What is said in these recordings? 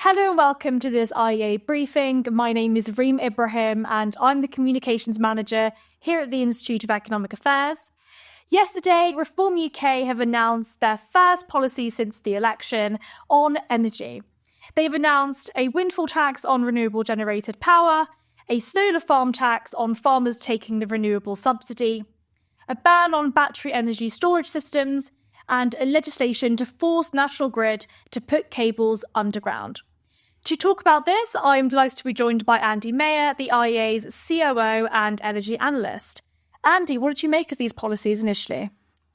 Hello and welcome to this IEA briefing. My name is Reem Ibrahim and I'm the Communications Manager here at the Institute of Economic Affairs. Yesterday, Reform UK have announced their first policy since the election on energy. They've announced a windfall tax on renewable generated power, a solar farm tax on farmers taking the renewable subsidy, a ban on battery energy storage systems, and a legislation to force National Grid to put cables underground. To talk about this, I'm delighted to be joined by Andy Mayer, the IEA's COO and energy analyst. Andy, what did you make of these policies initially?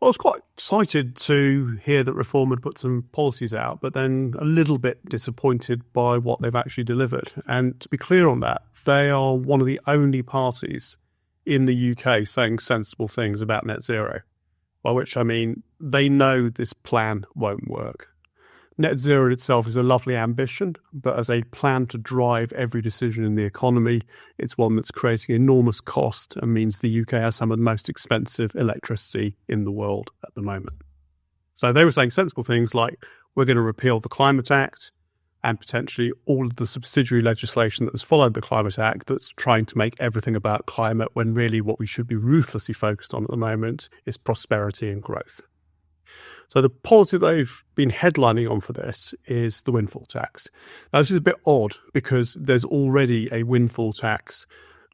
Well, I was quite excited to hear that Reform had put some policies out, but then a little bit disappointed by what they've actually delivered. And to be clear on that, they are one of the only parties in the UK saying sensible things about net zero, by which I mean they know this plan won't work. Net zero itself is a lovely ambition, but as a plan to drive every decision in the economy, it's one that's creating enormous cost and means the UK has some of the most expensive electricity in the world at the moment. So they were saying sensible things like, we're going to repeal the Climate Act and potentially all of the subsidiary legislation that has followed the Climate Act that's trying to make everything about climate, when really what we should be ruthlessly focused on at the moment is prosperity and growth. So the policy they've been headlining on for this is the windfall tax. Now, this is a bit odd because there's already a windfall tax,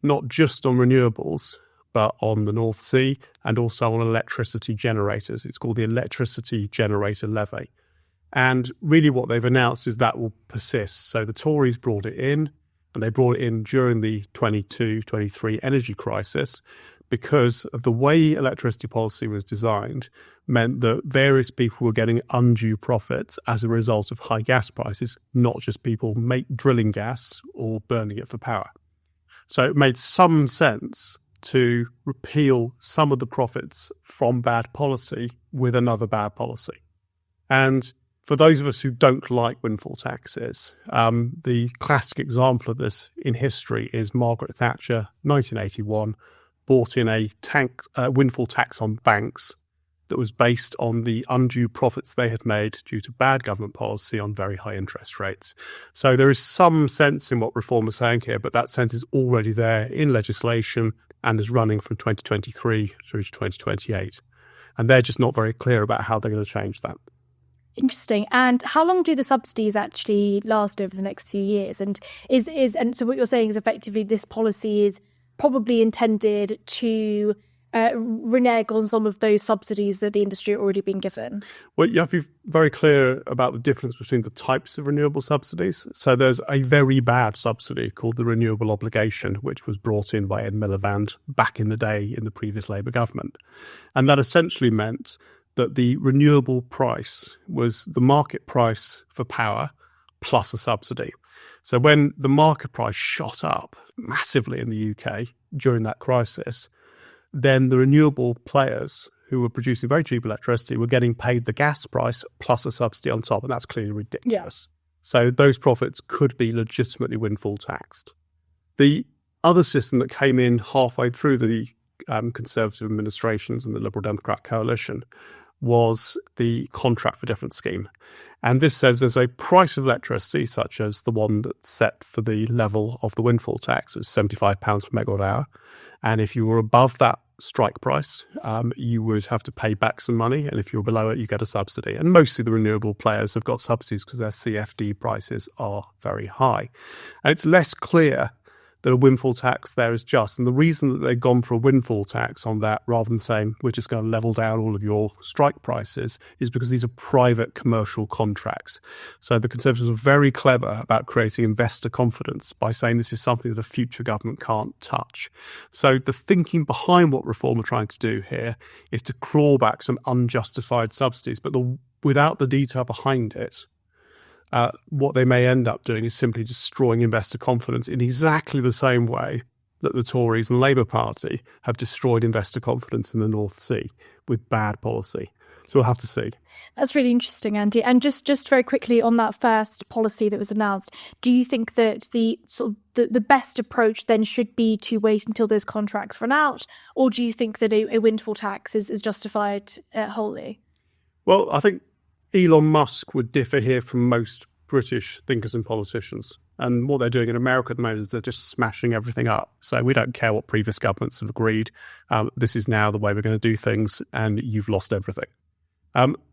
not just on renewables, but on the North Sea and also on electricity generators. It's called the Electricity Generator Levy. And really what they've announced is that will persist. So the Tories brought it in, and they brought it in during the 22-23 energy crisis, because of the way electricity policy was designed meant that various people were getting undue profits as a result of high gas prices, not just people drilling gas or burning it for power. So it made some sense to repeal some of the profits from bad policy with another bad policy. And for those of us who don't like windfall taxes, the classic example of this in history is Margaret Thatcher, 1981, brought in a windfall tax on banks that was based on the undue profits they had made due to bad government policy on very high interest rates. So there is some sense in what Reform is saying here, but that sense is already there in legislation and is running from 2023 through to 2028. And they're just not very clear about how they're going to change that. Interesting. And how long do the subsidies actually last over the next few years? And so what you're saying is effectively this policy is probably intended to renege on some of those subsidies that the industry had already been given? Well, you have to be very clear about the difference between the types of renewable subsidies. So there's a very bad subsidy called the Renewable obligation, which was brought in by Ed Miliband back in the day in the previous Labour government. And that essentially meant that the renewable price was the market price for power plus a subsidy. So when the market price shot up massively in the UK during that crisis, then the renewable players who were producing very cheap electricity were getting paid the gas price plus a subsidy on top, and that's clearly ridiculous. Yeah. So those profits could be legitimately windfall taxed. The other system that came in halfway through the Conservative administrations and the Liberal Democrat coalition was the contract for difference scheme. And this says there's a price of electricity, such as the one that's set for the level of the windfall tax, it's £75 per megawatt hour. And if you were above that strike price, you would have to pay back some money. And if you're below it, you get a subsidy. And mostly the renewable players have got subsidies because their CFD prices are very high. And it's less clear that a windfall tax there is just. And the reason that they've gone for a windfall tax on that rather than saying we're just going to level down all of your strike prices is because these are private commercial contracts. So the Conservatives are very clever about creating investor confidence by saying this is something that a future government can't touch. So the thinking behind what Reform are trying to do here is to claw back some unjustified subsidies, but without the detail behind it, what they may end up doing is simply destroying investor confidence in exactly the same way that the Tories and Labour Party have destroyed investor confidence in the North Sea with bad policy. So we'll have to see. That's really interesting, Andy. And just very quickly on that first policy that was announced, do you think that the best approach then should be to wait until those contracts run out, or do you think that a windfall tax is justified wholly? Well, I think Elon Musk would differ here from most British thinkers and politicians. And what they're doing in America at the moment is they're just smashing everything up. So we don't care what previous governments have agreed. This is now the way we're going to do things, and you've lost everything.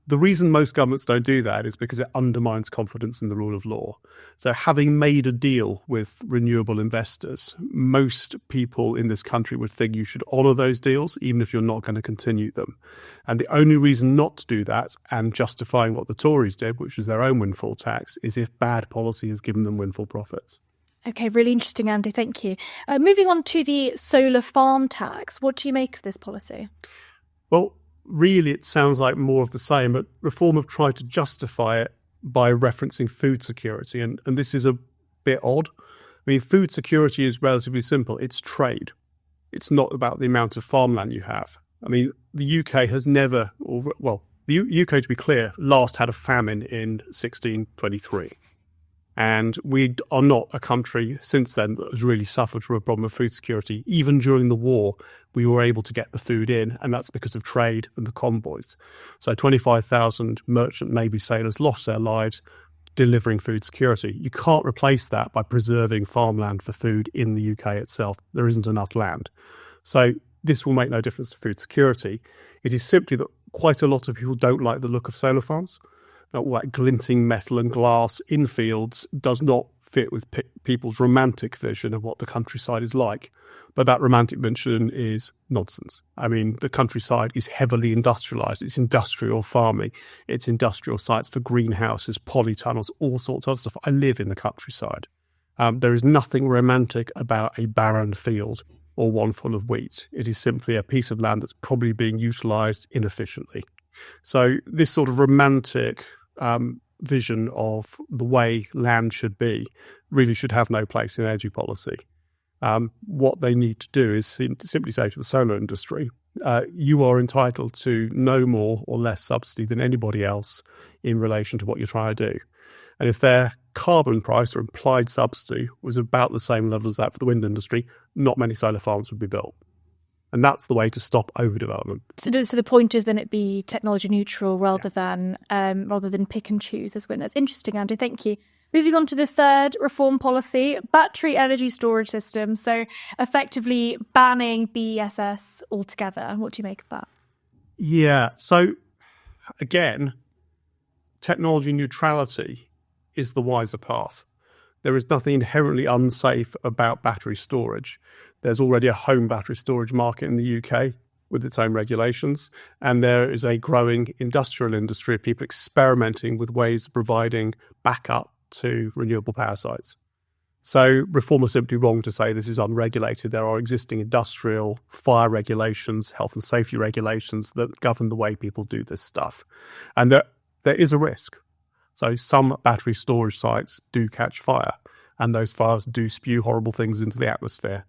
The reason most governments don't do that is because it undermines confidence in the rule of law. So having made a deal with renewable investors, most people in this country would think you should honour those deals, even if you're not going to continue them. And the only reason not to do that, and justifying what the Tories did, which is their own windfall tax, is if bad policy has given them windfall profits. Okay, really interesting, Andy. Thank you. Moving on to the solar farm tax, what do you make of this policy? Well, really, it sounds like more of the same, but Reform have tried to justify it by referencing food security, and this is a bit odd. I mean, food security is relatively simple. It's trade. It's not about the amount of farmland you have. I mean, the UK has never, the UK, to be clear, last had a famine in 1623. And we are not a country since then that has really suffered from a problem of food security. Even during the war, we were able to get the food in, and that's because of trade and the convoys. So 25,000 merchant Navy sailors lost their lives delivering food security. You can't replace that by preserving farmland for food in the UK itself. There isn't enough land. So this will make no difference to food security. It is simply that quite a lot of people don't like the look of solar farms. All that glinting metal and glass in fields does not fit with people's romantic vision of what the countryside is like. But that romantic vision is nonsense. I mean, the countryside is heavily industrialised. It's industrial farming. It's industrial sites for greenhouses, polytunnels, all sorts of stuff. I live in the countryside. There is nothing romantic about a barren field or one full of wheat. It is simply a piece of land that's probably being utilised inefficiently. So this sort of romantic vision of the way land should be really should have no place in energy policy. What they need to do is simply say to the solar industry, you are entitled to no more or less subsidy than anybody else in relation to what you're trying to do. And if their carbon price or implied subsidy was about the same level as that for the wind industry, not many solar farms would be built. And that's the way to stop overdevelopment. So the point is then it be technology neutral rather than pick and choose as winners. Interesting, Andy. Thank you. Moving on to the third reform policy, battery energy storage systems. So effectively banning BESS altogether. What do you make of that? Yeah. So again, technology neutrality is the wiser path. There is nothing inherently unsafe about battery storage. There's already a home battery storage market in the UK with its own regulations, and there is a growing industrial industry of people experimenting with ways of providing backup to renewable power sites. So Reform are simply wrong to say this is unregulated. There are existing industrial fire regulations, health and safety regulations that govern the way people do this stuff. And there is a risk. So some battery storage sites do catch fire, and those fires do spew horrible things into the atmosphere.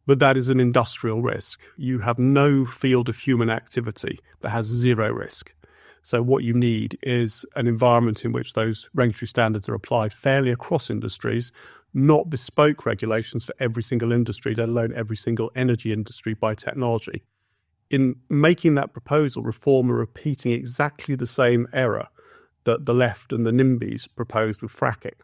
But that is an industrial risk. You have no field of human activity that has zero risk. So what you need is an environment in which those regulatory standards are applied fairly across industries, not bespoke regulations for every single industry, let alone every single energy industry by technology. In making that proposal, Reform are repeating exactly the same error that the left and the NIMBYs proposed with fracking.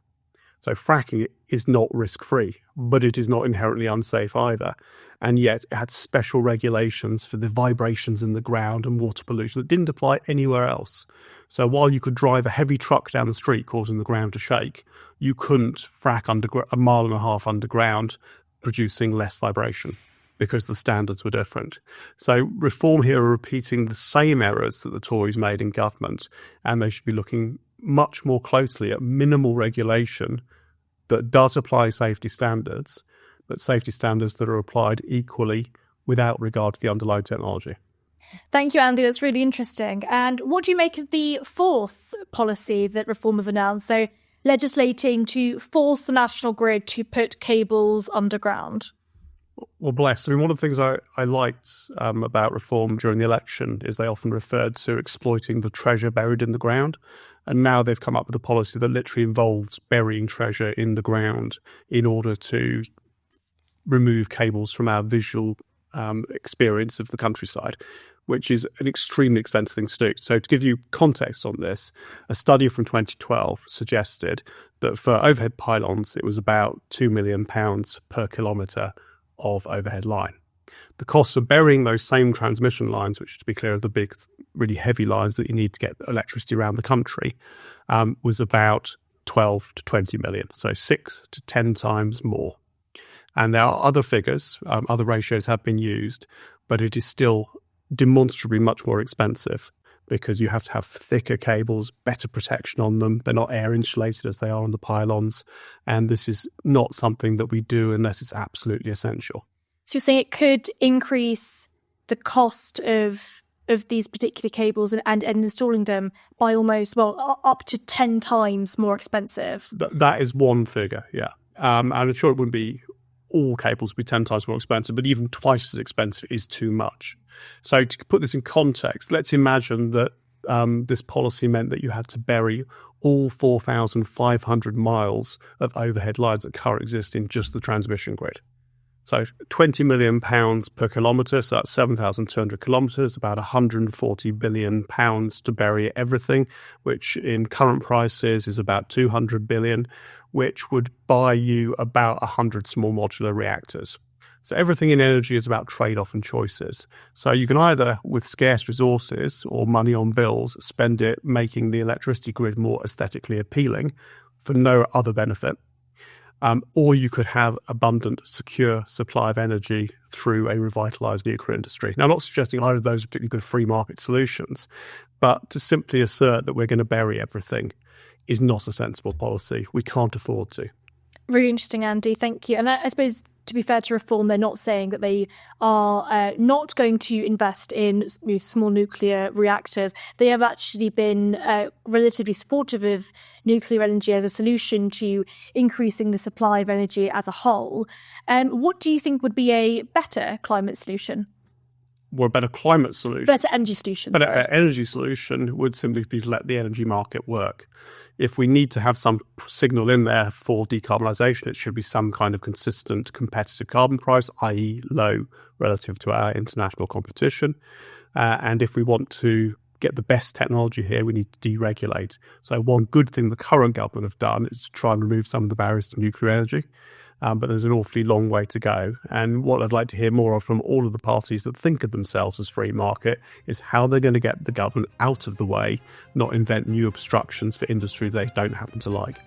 So fracking is not risk-free, but it is not inherently unsafe either. And yet it had special regulations for the vibrations in the ground and water pollution that didn't apply anywhere else. So while you could drive a heavy truck down the street causing the ground to shake, you couldn't frack a mile and a half underground producing less vibration because the standards were different. So Reform here are repeating the same errors that the Tories made in government, and they should be looking much more closely at minimal regulation that does apply safety standards, but safety standards that are applied equally without regard to the underlying technology. Thank you, Andy. That's really interesting. And what do you make of the fourth policy that Reform have announced? So legislating to force the national grid to put cables underground. Well, bless. I mean, one of the things I liked about Reform during the election is they often referred to exploiting the treasure buried in the ground. And now they've come up with a policy that literally involves burying treasure in the ground in order to remove cables from our visual experience of the countryside, which is an extremely expensive thing to do. So to give you context on this, a study from 2012 suggested that for overhead pylons, it was about £2 million per kilometre of overhead line. The cost of burying those same transmission lines, which, to be clear, are the big, really heavy lines that you need to get electricity around the country, was about 12 to 20 million, so 6 to 10 times more. And there are other figures, other ratios have been used, but it is still demonstrably much more expensive because you have to have thicker cables, better protection on them. They're not air insulated as they are on the pylons. And this is not something that we do unless it's absolutely essential. So you're saying it could increase the cost of these particular cables and installing them by almost, up to 10 times more expensive? That is one figure, yeah. And I'm sure it wouldn't be all cables would be 10 times more expensive, but even twice as expensive is too much. So to put this in context, let's imagine that this policy meant that you had to bury all 4,500 miles of overhead lines that currently exist in just the transmission grid. So £20 million per kilometre, so that's 7,200 kilometres, about £140 billion to bury everything, which in current prices is about 200 billion, which would buy you about 100 small modular reactors. So everything in energy is about trade-off and choices. So you can either, with scarce resources or money on bills, spend it making the electricity grid more aesthetically appealing for no other benefit. Or you could have abundant, secure supply of energy through a revitalised nuclear industry. Now, I'm not suggesting either of those are particularly good free market solutions, but to simply assert that we're going to bury everything is not a sensible policy. We can't afford to. Really interesting, Andy. Thank you. And I suppose, to be fair to Reform, they're not saying that they are not going to invest in small nuclear reactors. They have actually been relatively supportive of nuclear energy as a solution to increasing the supply of energy as a whole. What do you think would be a better climate solution? Well, a better climate solution. Better energy solution. Better energy solution would simply be to let the energy market work. If we need to have some signal in there for decarbonisation, it should be some kind of consistent competitive carbon price, i.e. low relative to our international competition. And if we want to get the best technology here, we need to deregulate. So one good thing the current government have done is to try and remove some of the barriers to nuclear energy. But there's an awfully long way to go. And what I'd like to hear more of from all of the parties that think of themselves as free market is how they're going to get the government out of the way, not invent new obstructions for industry they don't happen to like.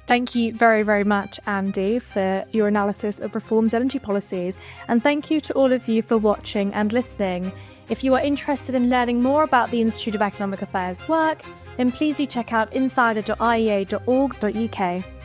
Thank you very, very much, Andy, for your analysis of Reform's energy policies. And thank you to all of you for watching and listening. If you are interested in learning more about the Institute of Economic Affairs work, then please do check out insider.iea.org.uk.